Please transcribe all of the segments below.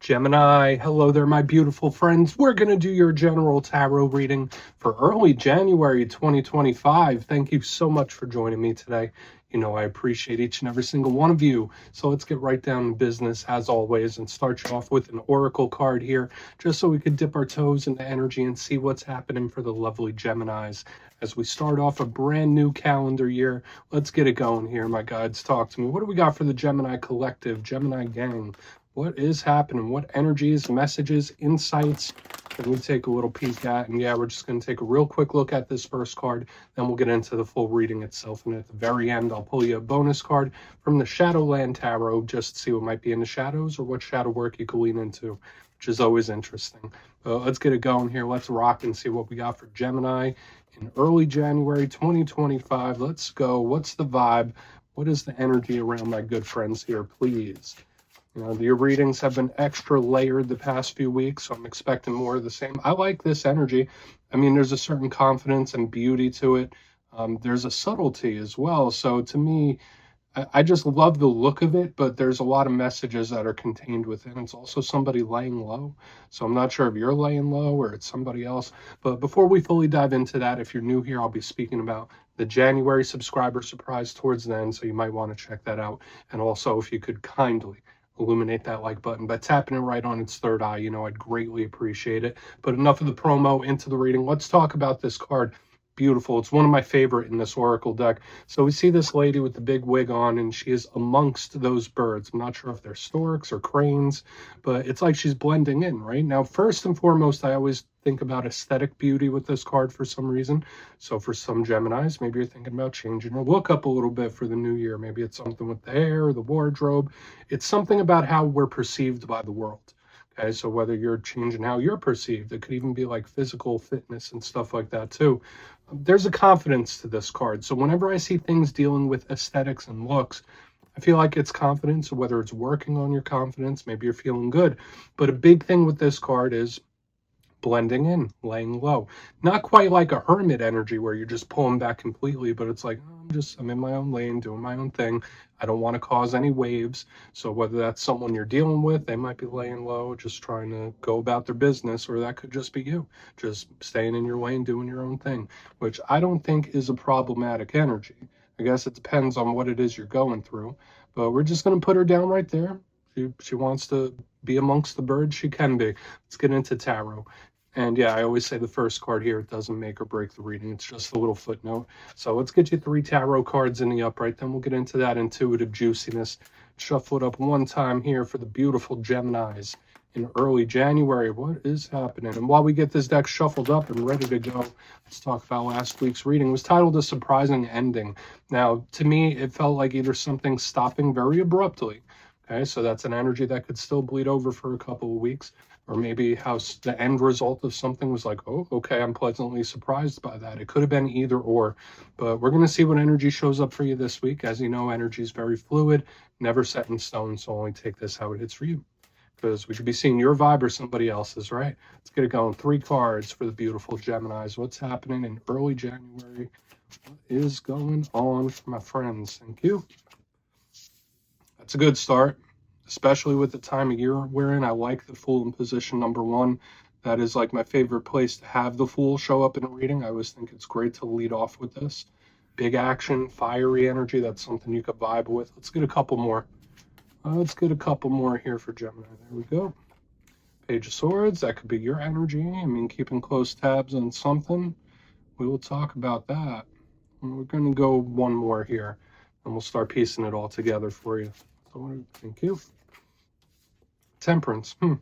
Gemini, hello there, my beautiful friends. We're going to do your general tarot reading for early January 2025. Thank you so much for joining me today. You know, I appreciate each and every single one of you. So let's get right down to business as always and start you off with an oracle card here, just so we can dip our toes into energy and see what's happening for the lovely Geminis. As we start off a brand new calendar year, let's get it going here, my guides. Talk to me. What do we got for the Gemini collective, Gemini gang? What is happening? What energies, messages, insights can we take a little peek at? And yeah, we're just going to take a real quick look at this first card. Then we'll get into the full reading itself. And at the very end, I'll pull you a bonus card from the Shadowland Tarot just to see what might be in the shadows or what shadow work you could lean into, which is always interesting. Let's get it going here. Let's rock and see what we got for Gemini in early January 2025. Let's go. What's the vibe? What is the energy around my good friends here, please? You know, your readings have been extra layered the past few weeks, so I'm expecting more of the same. I like this energy. I mean, there's a certain confidence and beauty to it. There's a subtlety as well. So to me, I just love the look of it, but there's a lot of messages that are contained within. It's also somebody laying low. So I'm not sure if you're laying low or it's somebody else. But before we fully dive into that, if you're new here, I'll be speaking about the January subscriber surprise towards the end. So you might want to check that out. And also, if you could kindly illuminate that like button by tapping it right on its third eye, you know, I'd greatly appreciate it. But enough of the promo, into the reading. Let's talk about this card. Beautiful. It's one of my favorite in this oracle deck. So we see this lady with the big wig on, and she is amongst those birds. I'm not sure if they're storks or cranes, but it's like she's blending in, right? Now, first and foremost, I always think about aesthetic beauty with this card for some reason. So for some Geminis, maybe you're thinking about changing your look up a little bit for the new year. Maybe it's something with the hair or the wardrobe. It's something about how we're perceived by the world. Okay, so whether you're changing how you're perceived, it could even be like physical fitness and stuff like that too. There's a confidence to this card. So whenever I see things dealing with aesthetics and looks, I feel like it's confidence, whether it's working on your confidence, maybe you're feeling good. But a big thing with this card is blending in, laying low. Not quite like a hermit energy where you're just pulling back completely, but it's like, I'm in my own lane, doing my own thing. I don't want to cause any waves. So whether that's someone you're dealing with, they might be laying low, just trying to go about their business, or that could just be you, just staying in your lane, doing your own thing, which I don't think is a problematic energy. I guess it depends on what it is you're going through, but we're just going to put her down right there. She wants to be amongst the birds. She can be. Let's get into tarot. And yeah, I always say the first card here, it doesn't make or break the reading. It's just a little footnote. So let's get you 3 tarot cards in the upright. Then we'll get into that intuitive juiciness. Shuffle it up one time here for the beautiful Geminis in early January. What is happening? And while we get this deck shuffled up and ready to go, let's talk about last week's reading. It was titled A Surprising Ending. Now, to me, it felt like either something stopping very abruptly. Okay, so that's an energy that could still bleed over for a couple of weeks. Or maybe how the end result of something was like, oh, okay, I'm pleasantly surprised by that. It could have been either or, but we're going to see what energy shows up for you this week. As you know, energy is very fluid, never set in stone, so only take this how it hits for you, because we could be seeing your vibe or somebody else's, right? Let's get it going. 3 cards for the beautiful Geminis. What's happening in early January? What is going on for my friends? Thank you. That's a good start, especially with the time of year we're in. I like the Fool in position number 1. That is like my favorite place to have the Fool show up in a reading. I always think it's great to lead off with this. Big action, fiery energy. That's something you could vibe with. Let's get a couple more. Let's get a couple more here for Gemini. There we go. Page of Swords. That could be your energy. I mean, keeping close tabs on something. We will talk about that. And we're going to go one more here, and we'll start piecing it all together for you. Thank you. Temperance. A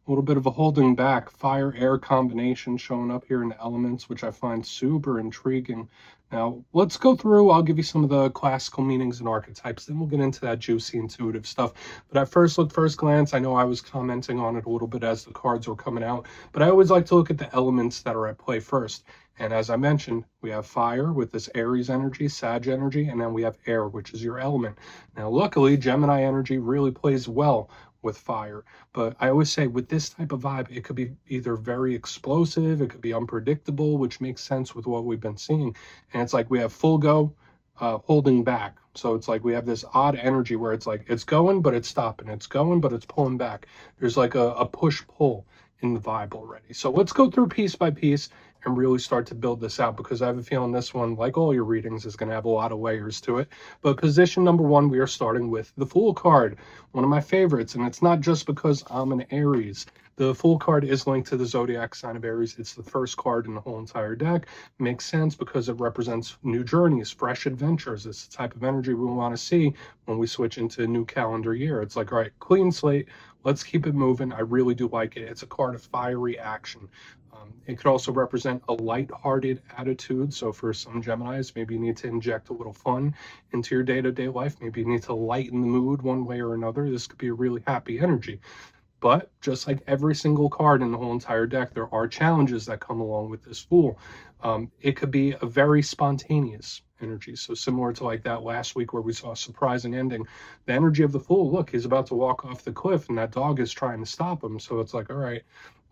little bit of a holding back. Fire-air combination showing up here in the elements, which I find super intriguing. Now, let's go through. I'll give you some of the classical meanings and archetypes. Then we'll get into that juicy, intuitive stuff. But at first glance, I know I was commenting on it a little bit as the cards were coming out, but I always like to look at the elements that are at play first. And as I mentioned, we have fire with this Aries energy, Sag energy, and then we have air, which is your element. Now, luckily, Gemini energy really plays well with fire. But I always say with this type of vibe, it could be either very explosive, it could be unpredictable, which makes sense with what we've been seeing. And it's like we have full go, holding back. So it's like we have this odd energy where it's like it's going, but it's stopping. It's going, but it's pulling back. There's like a push-pull in the vibe already. So let's go through piece by piece and really start to build this out, because I have a feeling this one, like all your readings, is going to have a lot of layers to it. But position number one, we are starting with the Fool card, one of my favorites. And it's not just because I'm an Aries. The Fool card is linked to the zodiac sign of Aries. It's the first card in the whole entire deck. Makes sense because it represents new journeys, fresh adventures. It's the type of energy we want to see when we switch into a new calendar year. It's like, all right, clean slate, let's keep it moving. I really do like it. It's a card of fiery action. It could also represent a light-hearted attitude. So for some Geminis, maybe you need to inject a little fun into your day-to-day life. Maybe you need to lighten the mood one way or another. This could be a really happy energy. But just like every single card in the whole entire deck, there are challenges that come along with this Fool. It could be a very spontaneous energy. So similar to like that last week where we saw a surprising ending, the energy of the Fool, look, he's about to walk off the cliff and that dog is trying to stop him. So it's like, all right,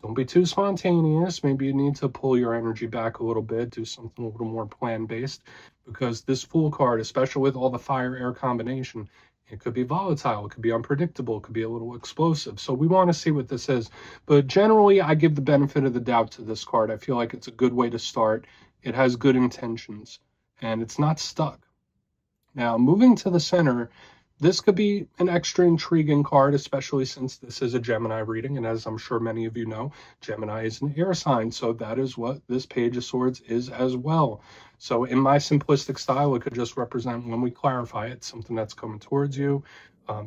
don't be too spontaneous. Maybe you need to pull your energy back a little bit, do something a little more plan-based, because this Fool card, especially with all the fire-air combination, it could be volatile, it could be unpredictable, it could be a little explosive. So we want to see what this is. But generally, I give the benefit of the doubt to this card. I feel like it's a good way to start. It has good intentions, and it's not stuck. Now, moving to the center, this could be an extra intriguing card, especially since this is a Gemini reading. And as I'm sure many of you know, Gemini is an air sign. So that is what this Page of Swords is as well. So in my simplistic style, it could just represent, when we clarify it, something that's coming towards you,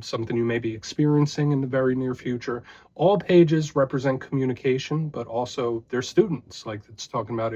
something you may be experiencing in the very near future. All pages represent communication, but also they're students. Like it's talking about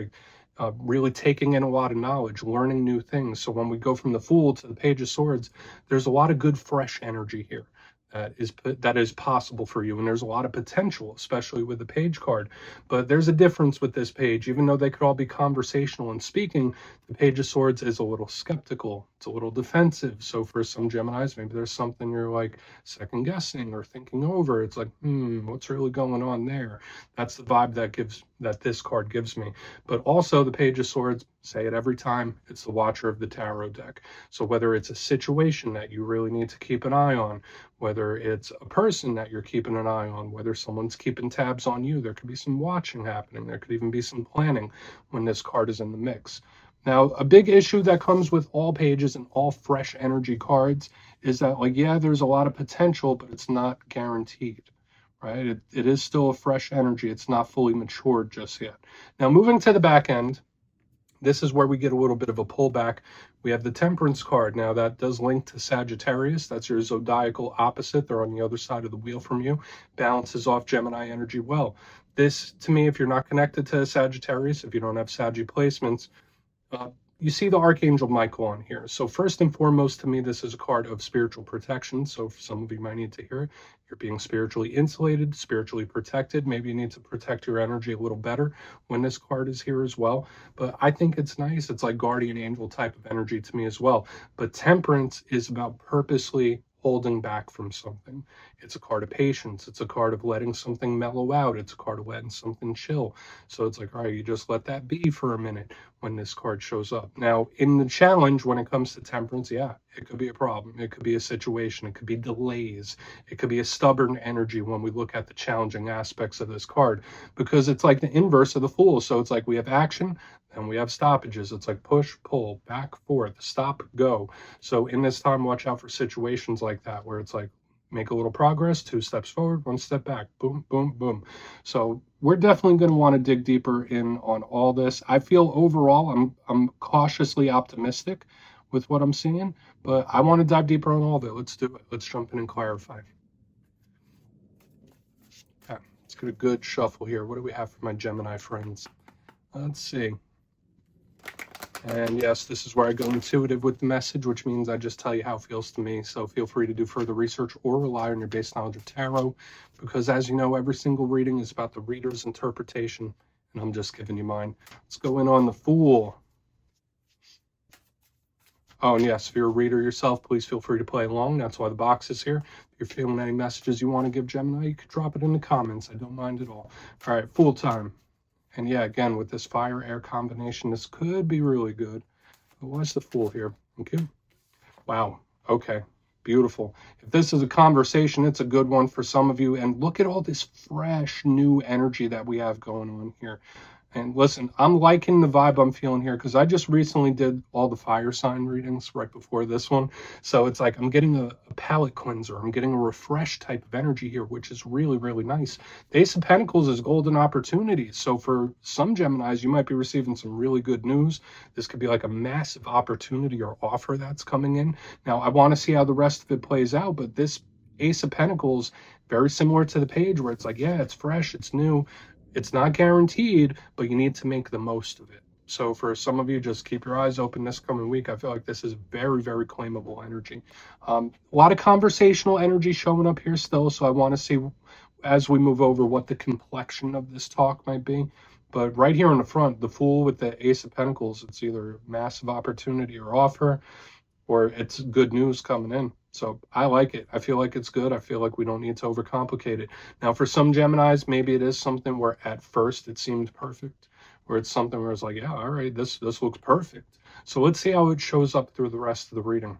really taking in a lot of knowledge, learning new things. So when we go from the Fool to the Page of Swords, there's a lot of good, fresh energy here that is possible for you. And there's a lot of potential, especially with the Page card. But there's a difference with this page. Even though they could all be conversational and speaking, the Page of Swords is a little skeptical. It's a little defensive. So for some Geminis, maybe there's something you're like second guessing or thinking over. It's like, what's really going on there? That's the vibe that this card gives me. But also the Page of Swords, say it every time, it's the Watcher of the Tarot deck. So whether it's a situation that you really need to keep an eye on, whether it's a person that you're keeping an eye on, whether someone's keeping tabs on you, there could be some watching happening. There could even be some planning when this card is in the mix. Now, a big issue that comes with all pages and all fresh energy cards is that, like, yeah, there's a lot of potential, but it's not guaranteed, right? It is still a fresh energy. It's not fully matured just yet. Now, moving to the back end, this is where we get a little bit of a pullback. We have the Temperance card. Now, that does link to Sagittarius. That's your zodiacal opposite. They're on the other side of the wheel from you. Balances off Gemini energy well. This, to me, if you're not connected to Sagittarius, if you don't have Saggy placements, you see the Archangel Michael on here. So first and foremost, to me, this is a card of spiritual protection. So some of you might need to hear it. You're being spiritually insulated, spiritually protected. Maybe you need to protect your energy a little better when this card is here as well. But I think it's nice. It's like guardian angel type of energy to me as well. But Temperance is about purposely holding back from something. It's a card of patience. It's a card of letting something mellow out. It's a card of letting something chill. So it's like, all right, you just let that be for a minute when this card shows up. Now, in the challenge, when it comes to Temperance, yeah, it could be a problem. It could be a situation. It could be delays. It could be a stubborn energy when we look at the challenging aspects of this card, because it's like the inverse of the Fool. So it's like we have action and we have stoppages. It's like push, pull, back, forth, stop, go. So in this time, watch out for situations like that, where it's like, make a little progress, 2 steps forward, 1 step back, boom, boom, boom. So we're definitely going to want to dig deeper in on all this. I feel overall, I'm cautiously optimistic with what I'm seeing, but I want to dive deeper on all of it. Let's do it. Let's jump in and clarify. Okay, let's get a good shuffle here. What do we have for my Gemini friends? Let's see. And yes, this is where I go intuitive with the message, which means I just tell you how it feels to me. So feel free to do further research or rely on your base knowledge of tarot, because as you know, every single reading is about the reader's interpretation, and I'm just giving you mine. Let's go in on the Fool. Oh, and yes, if you're a reader yourself, please feel free to play along. That's why the box is here. If you're feeling any messages you want to give Gemini, you can drop it in the comments. I don't mind at all. All right, Fool time. And yeah, again, with this fire-air combination, this could be really good. But what's the Fool here? Thank you. Wow. Okay. Beautiful. If this is a conversation, it's a good one for some of you. And look at all this fresh new energy that we have going on here. And listen, I'm liking the vibe I'm feeling here because I just recently did all the fire sign readings right before this one. So it's like I'm getting a palate cleanser. I'm getting a refresh type of energy here, which is really, really nice. The Ace of Pentacles is golden opportunities. So for some Geminis, you might be receiving some really good news. This could be like a massive opportunity or offer that's coming in. Now, I want to see how the rest of it plays out, but this Ace of Pentacles, very similar to the page where it's like, yeah, it's fresh, it's new. It's not guaranteed, but you need to make the most of it. So for some of you, just keep your eyes open this coming week. I feel like this is very, very claimable energy. A lot of conversational energy showing up here still. So I want to see as we move over what the complexion of this talk might be. But right here in the front, the Fool with the Ace of Pentacles, it's either massive opportunity or offer, or it's good news coming in. So I like it. I feel like it's good. I feel like we don't need to overcomplicate it. Now, for some Geminis, maybe it is something where at first it seemed perfect, where it's something where it's like, yeah, all right, this looks perfect. So let's see how it shows up through the rest of the reading.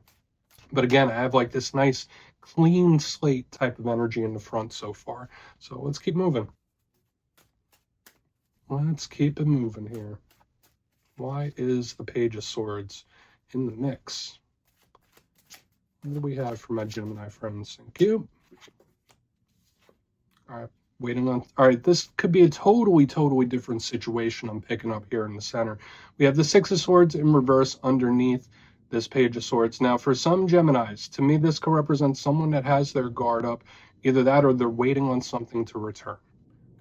But again, I have like this nice clean slate type of energy in the front so far. So let's keep moving. Let's keep it moving here. Why is the Page of Swords in the mix? What do we have for my Gemini friends? Thank you. All right, waiting on. All right, this could be a totally different situation I'm picking up here in the center. We have the Six of Swords in reverse underneath this Page of Swords. Now, for some Geminis, to me, this could represent someone that has their guard up, either that or they're waiting on something to return.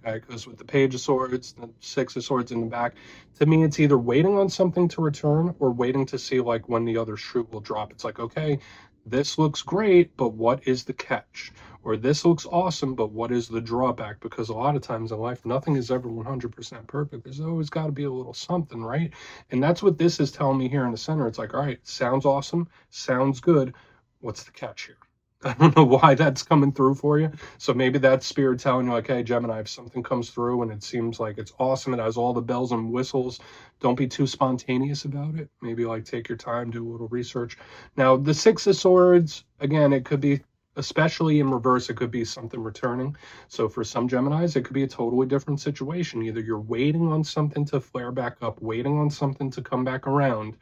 Okay, because with the Page of Swords, the Six of Swords in the back, to me, it's either waiting on something to return or waiting to see like when the other shoe will drop. It's like, okay, this looks great, but what is the catch? Or this looks awesome, but what is the drawback? Because a lot of times in life, nothing is ever 100% perfect. There's always got to be a little something, right? And that's what this is telling me here in the center. It's like, all right, sounds awesome, sounds good. What's the catch here? I don't know why that's coming through for you. So maybe that's spirit telling you like, hey, Gemini, if something comes through and it seems like it's awesome, it has all the bells and whistles, don't be too spontaneous about it. Maybe like take your time, do a little research. Now, the Six of Swords, again, it could be, especially in reverse, it could be something returning. So for some Geminis, it could be a totally different situation. Either you're waiting on something to flare back up, waiting on something to come back around,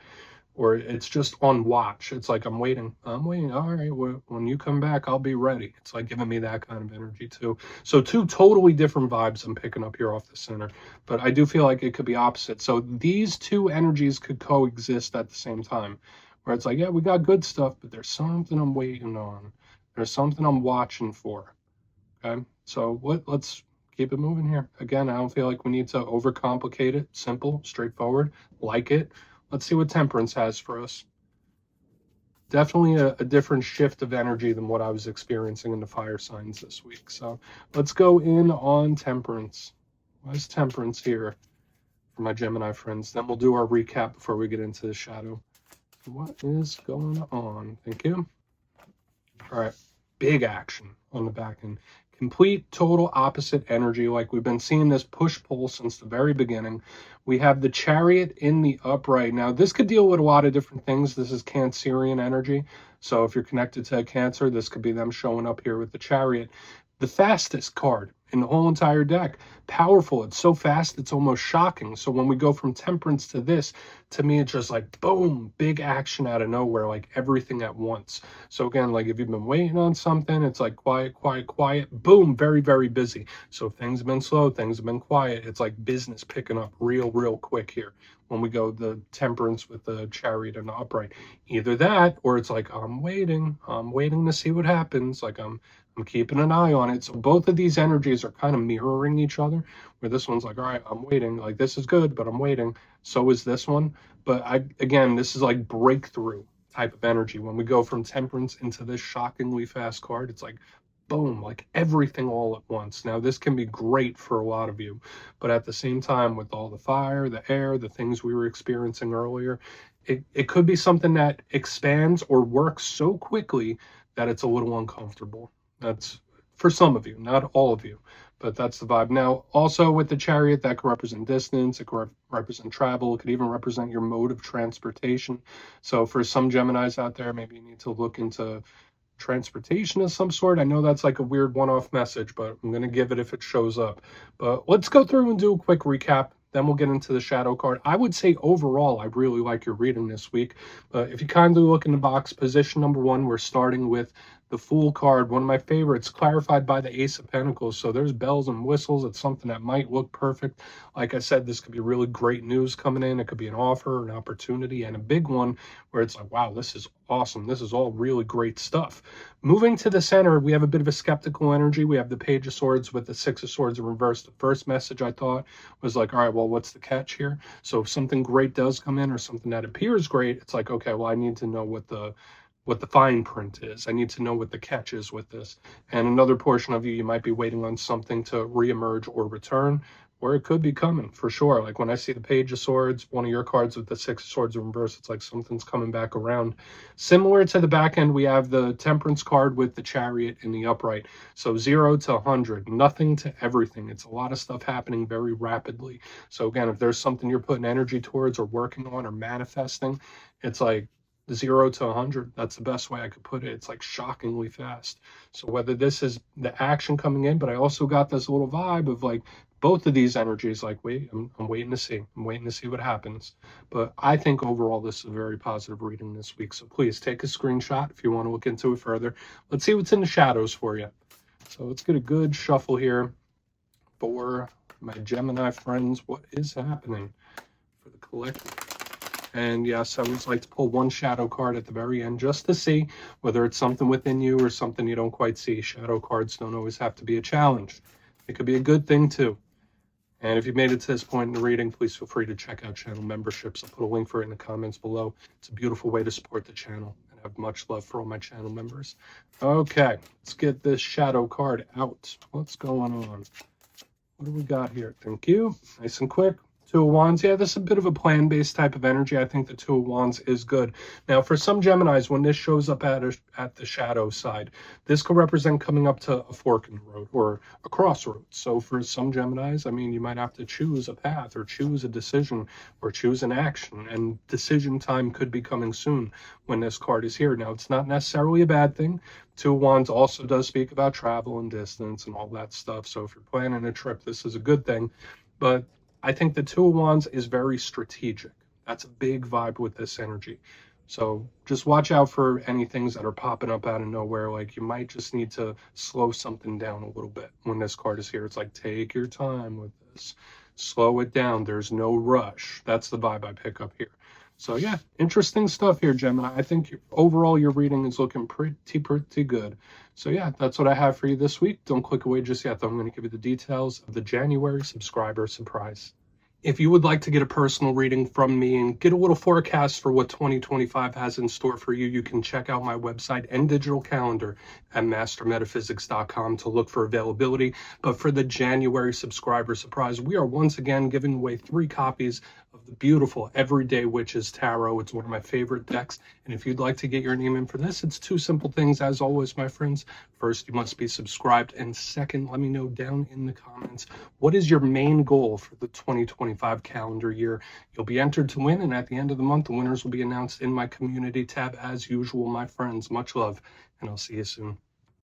or it's just on watch. It's like, I'm waiting. All right, when you come back, I'll be ready. It's like giving me that kind of energy too. So two totally different vibes I'm picking up here off the center, but I do feel like it could be opposite. So these two energies could coexist at the same time, where it's like, yeah, we got good stuff, but there's something I'm waiting on. There's something I'm watching for. Okay, so let's keep it moving here. Again, I don't feel like we need to overcomplicate it. Simple, straightforward, like it. Let's see what Temperance has for us. Definitely a different shift of energy than what I was experiencing in the fire signs this week. So let's go in on Temperance. Why is Temperance here for my Gemini friends? Then we'll do our recap before we get into the shadow. What is going on? Thank you. All right, big action on the back end. Complete, total opposite energy. Like we've been seeing this push-pull since the very beginning. We have the Chariot in the upright. Now, this could deal with a lot of different things. This is Cancerian energy. So if you're connected to Cancer, this could be them showing up here with the Chariot. The fastest card in the whole entire deck. Powerful. It's so fast, it's almost shocking. So when we go from Temperance to this, to me, it's just like, boom, big action out of nowhere, like everything at once. So again, like if you've been waiting on something, it's like quiet, quiet, quiet, boom, very, very busy. So if things have been slow, things have been quiet. It's like business picking up real quick here when we go the Temperance with the Chariot and the upright. Either that, or it's like, I'm waiting to see what happens. Like I'm keeping an eye on it. So both of these energies are kind of mirroring each other, where this one's like, all right, I'm waiting. Like this is good, but I'm waiting. So is this one. But again, this is like breakthrough type of energy. When we go from Temperance into this shockingly fast card, it's like, boom, like everything all at once. Now, this can be great for a lot of you, but at the same time, with all the fire, the air, the things we were experiencing earlier, it could be something that expands or works so quickly that it's a little uncomfortable. That's for some of you, not all of you, but that's the vibe. Now, also with the Chariot, that could represent distance, it could represent travel, it could even represent your mode of transportation. So for some Geminis out there, maybe you need to look into transportation of some sort. I know that's like a weird one-off message, but I'm going to give it if it shows up. But let's go through and do a quick recap. Then we'll get into the shadow card. I would say overall, I really like your reading this week. But if you kindly look in the box, position number 1, we're starting with the Fool card, one of my favorites, clarified by the Ace of Pentacles. So there's bells and whistles. It's something that might look perfect. Like I said, this could be really great news coming in. It could be an offer, an opportunity, and a big one where it's like, wow, this is awesome. This is all really great stuff. Moving to the center, we have a bit of a skeptical energy. We have the Page of Swords with the Six of Swords in reverse. The first message I thought was like, all right, well, what's the catch here? So if something great does come in or something that appears great, it's like, okay, well, I need to know what the fine print is. I need to know what the catch is with this. And another portion of you might be waiting on something to reemerge or return, or it could be coming for sure. Like when I see the Page of Swords, one of your cards with the Six of Swords in reverse, it's like something's coming back around. Similar to the back end, we have the Temperance card with the Chariot in the upright. So 0 to 100, nothing to everything. It's a lot of stuff happening very rapidly. So again, if there's something you're putting energy towards or working on or manifesting, it's like 0 to 100. That's the best way I could put it. It's like shockingly fast. So whether this is the action coming in, but I also got this little vibe of like both of these energies, like, wait, I'm waiting to see. I'm waiting to see what happens. But I think overall this is a very positive reading this week. So please take a screenshot if you want to look into it further. Let's see what's in the shadows for you. So let's get a good shuffle here for my Gemini friends. What is happening for the collective? And yes, I always like to pull one shadow card at the very end just to see whether it's something within you or something you don't quite see. Shadow cards don't always have to be a challenge. It could be a good thing too. And if you made it to this point in the reading, please feel free to check out channel memberships. I'll put a link for it in the comments below. It's a beautiful way to support the channel. And I have much love for all my channel members. Okay, let's get this shadow card out. What's going on? What do we got here? Thank you. Nice and quick. Two of Wands. Yeah, this is a bit of a plan-based type of energy. I think the Two of Wands is good. Now, for some Geminis, when this shows up at the shadow side, this could represent coming up to a fork in the road or a crossroads. So for some Geminis, I mean, you might have to choose a path or choose a decision or choose an action. And decision time could be coming soon when this card is here. Now, it's not necessarily a bad thing. Two of Wands also does speak about travel and distance and all that stuff. So if you're planning a trip, this is a good thing. But I think the Two of Wands is very strategic. That's a big vibe with this energy. So just watch out for any things that are popping up out of nowhere. Like you might just need to slow something down a little bit when this card is here. It's like, take your time with this. Slow it down. There's no rush. That's the vibe I pick up here. So yeah, interesting stuff here, Gemini. I think overall your reading is looking pretty good. So yeah, that's what I have for you this week. Don't click away just yet, though. I'm going to give you the details of the January subscriber surprise. If you would like to get a personal reading from me and get a little forecast for what 2025 has in store for you, you can check out my website and digital calendar at mastermetaphysics.com to look for availability. But for the January subscriber surprise, we are once again giving away 3 copies of the beautiful Everyday Witches Tarot. It's one of my favorite decks. And if you'd like to get your name in for this, it's 2 simple things, as always, my friends. First, you must be subscribed. And second, let me know down in the comments, what is your main goal for the 2025 calendar year? You'll be entered to win. And at the end of the month, the winners will be announced in my community tab as usual, my friends. Much love, and I'll see you soon.